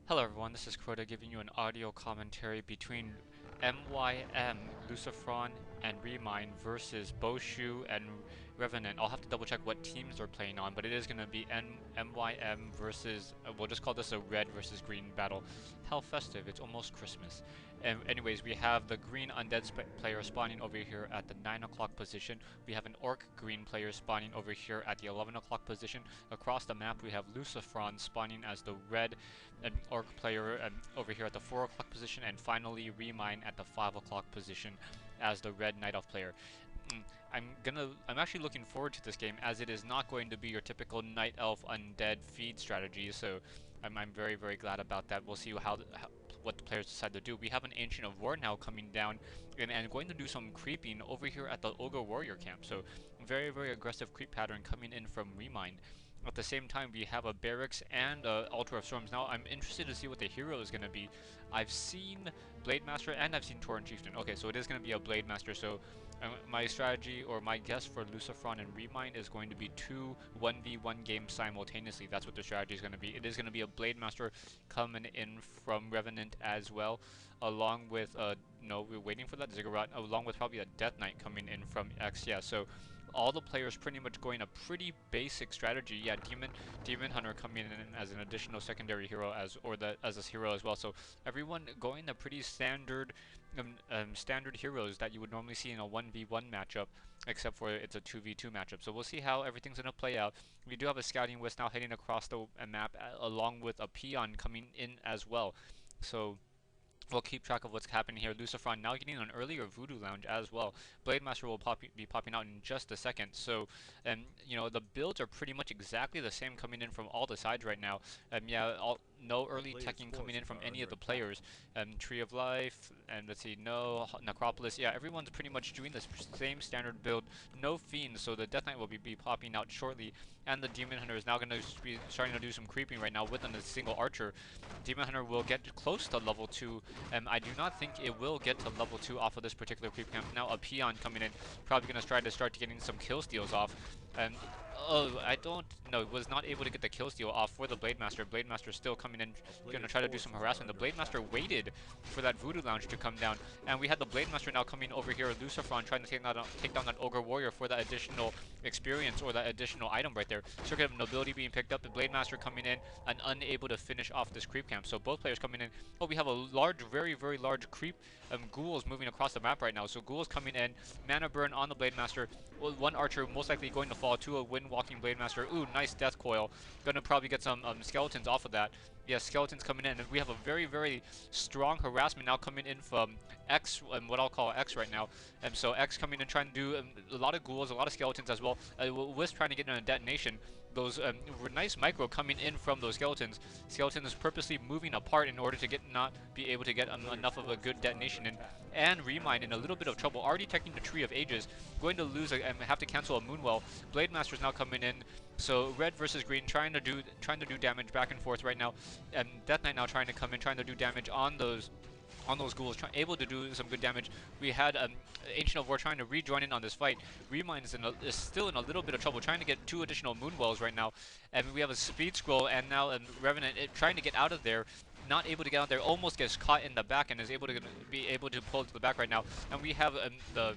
Hello everyone, this is Crota giving you an audio commentary between MYM, Lucifron, and Remind versus Boshu and Revenant. I'll have to double check what teams they're playing on, but it is going to be MYM versus, we'll just call this a red versus green battle. How festive, it's almost Christmas. Anyways, we have the green Undead player spawning over here at the 9 o'clock position. We have an Orc green player spawning over here at the 11 o'clock position. Across the map, we have Lucifron spawning as the red Orc player over here at the 4 o'clock position. And finally, Remind at the 5 o'clock position as the red Night Elf player. I'm actually looking forward to this game, as it is not going to be your typical Night Elf Undead feed strategy, so I'm very glad about that. We'll see what the players decide to do. We have an Ancient of War now coming down and going to do some creeping over here at the Ogre Warrior camp, so very aggressive creep pattern coming in from Remind. At the same time, we have a Barracks and Altar of Storms. Now, I'm interested to see what the hero is going to be. I've seen Blade Master and I've seen Tauren Chieftain. Okay, so it is going to be a Blade Master, so my strategy or my guess for Lucifron and Remind is going to be two 1v1 games simultaneously. That's what the strategy is going to be. It is going to be a Blade Master coming in from Revenant as well, along with, no, we're waiting for that Ziggurat, along with probably a Death Knight coming in from X. Yeah, so all the players pretty much going a pretty basic strategy. Yeah, Demon Hunter coming in as an additional secondary hero as a hero as well. So everyone going a pretty standard standard heroes that you would normally see in a 1v1 matchup, except for it's a 2v2 matchup. So we'll see how everything's gonna play out. We do have a Scouting Wisp now heading across the map, along with a Peon coming in as well. So we'll keep track of what's happening here. Lucifron now getting an earlier Voodoo Lounge as well. Blade Master will be popping out in just a second. So, you know, the builds are pretty much exactly the same coming in from all the sides right now. Yeah, no early teching coming in from any of the players. Tree of Life, and let's see, no Necropolis. Yeah, everyone's pretty much doing the same standard build. No Fiends, so the Death Knight will be popping out shortly. And the Demon Hunter is now going to be starting to do some creeping right now with a single Archer. Demon Hunter will get close to level 2. I do not think it will get to level 2 off of this particular creep camp. Now a Peon coming in, probably going to try to start getting some kill steals off. Oh, I don't know, was not able to get the kill steal off for the Blade Master. Blade Master still coming in, going to try to do some harassment. The Blade Master waited for that Voodoo Lounge to come down, and we had the Blade Master now coming over here, Lucifron, trying to take down that Ogre Warrior for that additional experience or that additional item right there. Circuit of Nobility being picked up, the Blade Master coming in and unable to finish off this creep camp. So both players coming in. Oh, we have a large, very large creep ghouls moving across the map right now. So ghouls coming in, mana burn on the Blade Master. Well, one Archer most likely going to fall to a wind-walking Blade Master. Ooh, nice Death Coil. Gonna probably get some skeletons off of that. Yeah, skeletons coming in, and we have a very strong harassment now coming in from X, what I'll call X right now. And so X coming in trying to do a lot of ghouls, a lot of skeletons as well. Wisp trying to get in a detonation. Those nice micro coming in from those skeletons. Skeletons purposely moving apart in order to not be able to get enough of a good detonation in. And Remind in a little bit of trouble, already taking the Tree of Ages, going to lose and have to cancel a Moonwell. Blade Master's now coming in. So red versus green, trying to do damage back and forth right now. And Death Knight now trying to come in, trying to do damage on those ghouls, able to do some good damage. We had Ancient of War trying to rejoin in on this fight. Remind is still in a little bit of trouble, trying to get 2 additional Moonwells right now. And we have a Speed Scroll, and now Revenant trying to get out of there. Not able to get out there, almost gets caught in the back and is able to pull to the back right now. And we have the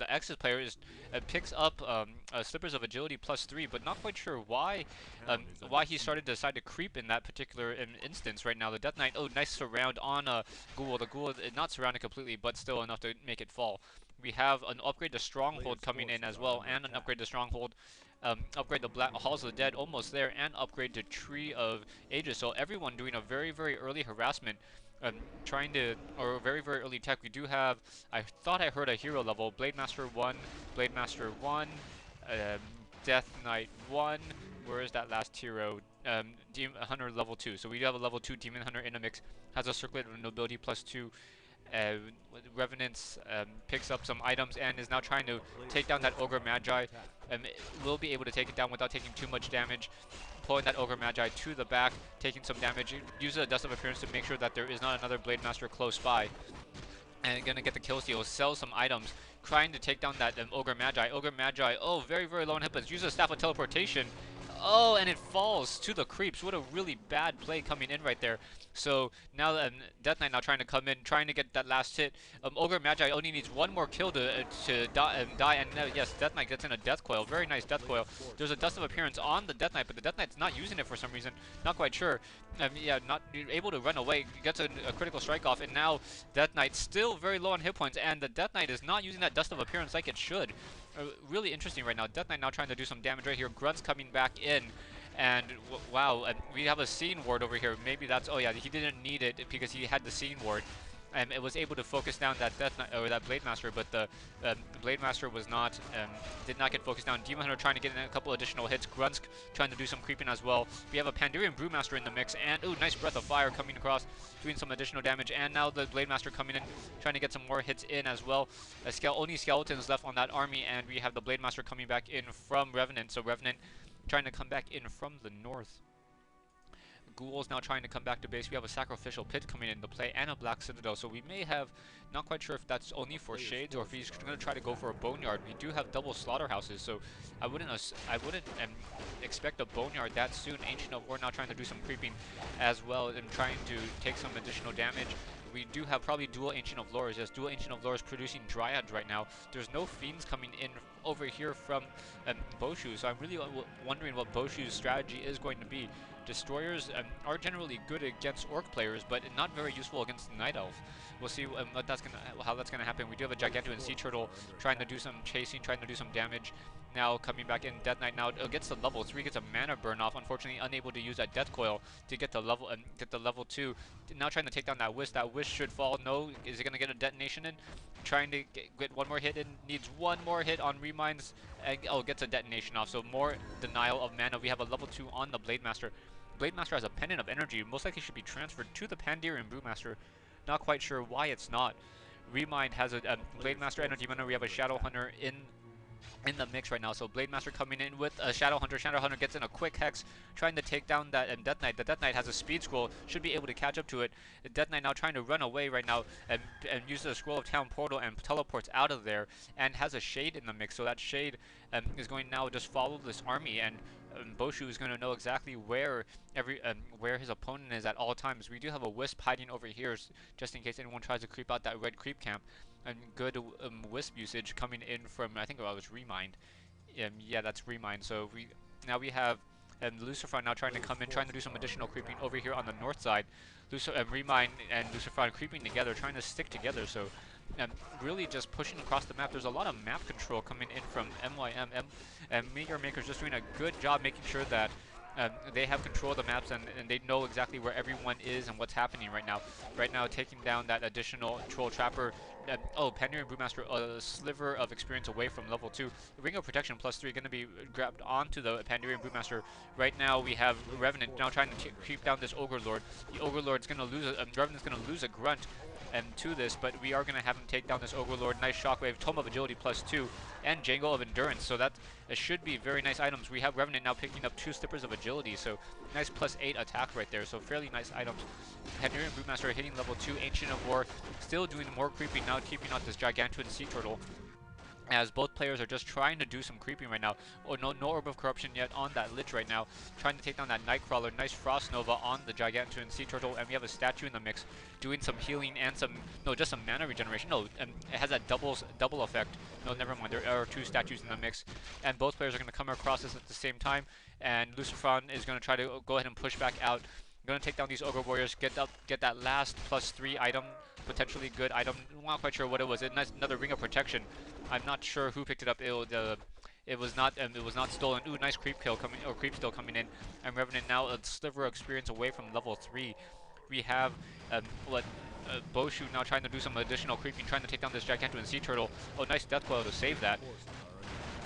X's player is picks up Slippers of Agility +3, but not quite sure why he started to decide to creep in that particular instance right now. The Death Knight, oh, nice surround on Ghoul. The Ghoul is not surrounded completely, but still enough to make it fall. We have an upgrade to Stronghold coming in as well, and an upgrade to Stronghold. Upgrade the Black Halls of the Dead, almost there, and upgrade to Tree of Ages. So everyone doing a very early harassment, trying to, or very early tech. We do have, I thought I heard a hero level, Blade Master 1, Blade Master 1, Death Knight 1, where is that last hero? Demon Hunter level 2. So we do have a level 2 Demon Hunter in the mix, has a Circlet of Nobility +2. Revenants picks up some items and is now trying to take down that Ogre Magi. Will be able to take it down without taking too much damage. Pulling that Ogre Magi to the back, taking some damage. Uses a Dust of Appearance to make sure that there is not another Blade Master close by. And gonna get the kill steal, sell some items, trying to take down that Ogre Magi. Ogre Magi, oh, very low on hit points. Uses a Staff of Teleportation. Oh, and it falls to the creeps. What a really bad play coming in right there. So now Death Knight now trying to come in, trying to get that last hit. Ogre Magi only needs one more kill to die, and yes, Death Knight gets in a Death Coil. Very nice Death Coil. There's a Dust of Appearance on the Death Knight, but the Death Knight's not using it for some reason. Not quite sure. Yeah, not able to run away. Gets a critical strike off, and now Death Knight still very low on hit points, and the Death Knight is not using that Dust of Appearance like it should. Really interesting right now. Death Knight now trying to do some damage right here. Grunt's coming back in. And wow, we have a scene ward over here. Maybe that's, oh yeah, he didn't need it because he had the scene ward. And it was able to focus down that Death Knight, or that Blade Master, but the Blade Master was not, did not get focused down. Demon Hunter trying to get in a couple additional hits. Grunsk trying to do some creeping as well. We have a Pandarian Brewmaster in the mix, and ooh, nice Breath of Fire coming across, doing some additional damage. And now the Blade Master coming in, trying to get some more hits in as well. Only skeletons left on that army, and we have the Blade Master coming back in from Revenant. So Revenant trying to come back in from the north. Ghouls now trying to come back to base. We have a Sacrificial Pit coming into play and a Black Citadel, so we may have, not quite sure if that's only for Shades or if he's going to try to go for a Boneyard. We do have double Slaughterhouses, so I wouldn't expect a Boneyard that soon. Ancient of War now trying to do some creeping as well and trying to take some additional damage. We do have probably dual Ancient of Lores. Yes, dual Ancient of Lores producing Dryads right now. There's no Fiends coming in over here from Boshu, so I'm really wondering what Boshu's strategy is going to be. Destroyers are generally good against Orc players, but not very useful against Night Elf. We'll see how that's gonna happen. We do have a Gigantuan Sea Turtle trying to do some chasing, trying to do some damage. Now coming back in, Death Knight now gets the level 3, gets a mana burn off. Unfortunately, unable to use that Death Coil to get the level 2. Now trying to take down that Wisp. That Wisp should fall. No, is he gonna get a detonation in? Trying to get one more hit in. Needs one more hit on Reminds, and oh, gets a detonation off. So more denial of mana. We have a level 2 on the Blade Master. Blade Master has a Pendant of Energy. Most likely should be transferred to the Pandarian Brewmaster. Not quite sure why it's not. Remind has a Blade Master Energy Mana. We have a Shadow Hunter in the mix right now. So Blade Master coming in with a Shadow Hunter. Shadow Hunter gets in a quick Hex, trying to take down that Death Knight. The Death Knight has a Speed Scroll, should be able to catch up to it. The Death Knight now trying to run away right now and uses a Scroll of Town Portal and teleports out of there, and has a Shade in the mix. So that Shade is going now just follow this army, and Boshu is going to know exactly where where his opponent is at all times. We do have a Wisp hiding over here, just in case anyone tries to creep out that red creep camp. And good Wisp usage coming in from, I think it was Remind. Yeah, that's Remind. So now we have Lucifer now trying to come in, trying to do some additional creeping over here on the north side. Remind and Lucifer creeping together, trying to stick together. So really just pushing across the map. There's a lot of map control coming in from MYM, and Meteor Maker's just doing a good job making sure that they have control of the maps, and they know exactly where everyone is and what's happening right now. Right now, taking down that additional Troll Trapper. Oh, Pandarian Brewmaster, a sliver of experience away from level 2. Ring of Protection +3 going to be grabbed onto the Pandarian Brewmaster. Right now, we have Revenant now trying to keep down this Ogre Lord. The Ogre Lord's going to lose Revenant's going to lose a Grunt to this, but we are going to have him take down this Ogre Lord. Nice Shockwave, Tome of Agility +2, and Jangle of Endurance. So that should be very nice items. We have Revenant now picking up 2 Slippers of Agility, so nice +8 attack right there. So fairly nice items. Pandarian Brewmaster hitting level 2. Ancient of War still doing more creeping now, keeping out this Gigantuan Sea Turtle, as both players are just trying to do some creeping right now. Oh, no Orb of Corruption yet on that Lich right now. Trying to take down that Nightcrawler. Nice Frost Nova on the Gigantuan Sea Turtle. And we have a statue in the mix doing some healing and just some mana regeneration. No, it has that double effect. No, never mind. There are 2 statues in the mix. And both players are going to come across this at the same time. And Lucifron is going to try to go ahead and push back out. Going to take down these Ogre Warriors. Get that last +3 item. Potentially good item. I'm not quite sure what it was. Nice, another Ring of Protection. I'm not sure who picked it up. It was not stolen. Ooh, nice creep kill coming, or creep still coming in. And Revenant now a sliver of experience away from level 3. We have Boshu now trying to do some additional creeping, trying to take down this Gigantuan Sea Turtle. Oh, nice Death Coil to save that.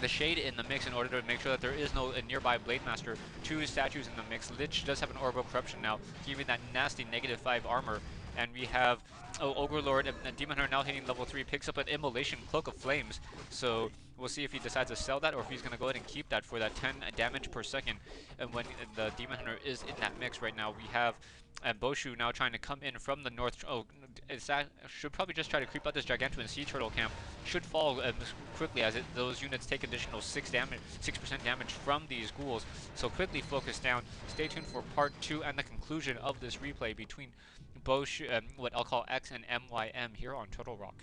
The Shade in the mix in order to make sure that there is no nearby Blade Master. 2 statues in the mix. Lich does have an Orb of Corruption now, giving that nasty -5 armor. And we have Ogre Lord and Demon Hunter now hitting level 3, picks up an Immolation Cloak of Flames. So we'll see if he decides to sell that or if he's going to go ahead and keep that for that 10 damage per second. And when the Demon Hunter is in that mix right now, we have And Boshu now trying to come in from the north. Oh, is that should probably just try to creep out this Gargantuan Sea Turtle camp. Should fall quickly as those units take additional 6% damage from these ghouls. So quickly focus down. Stay tuned for part 2 and the conclusion of this replay between Boshu, what I'll call X and MYM here on Turtle Rock.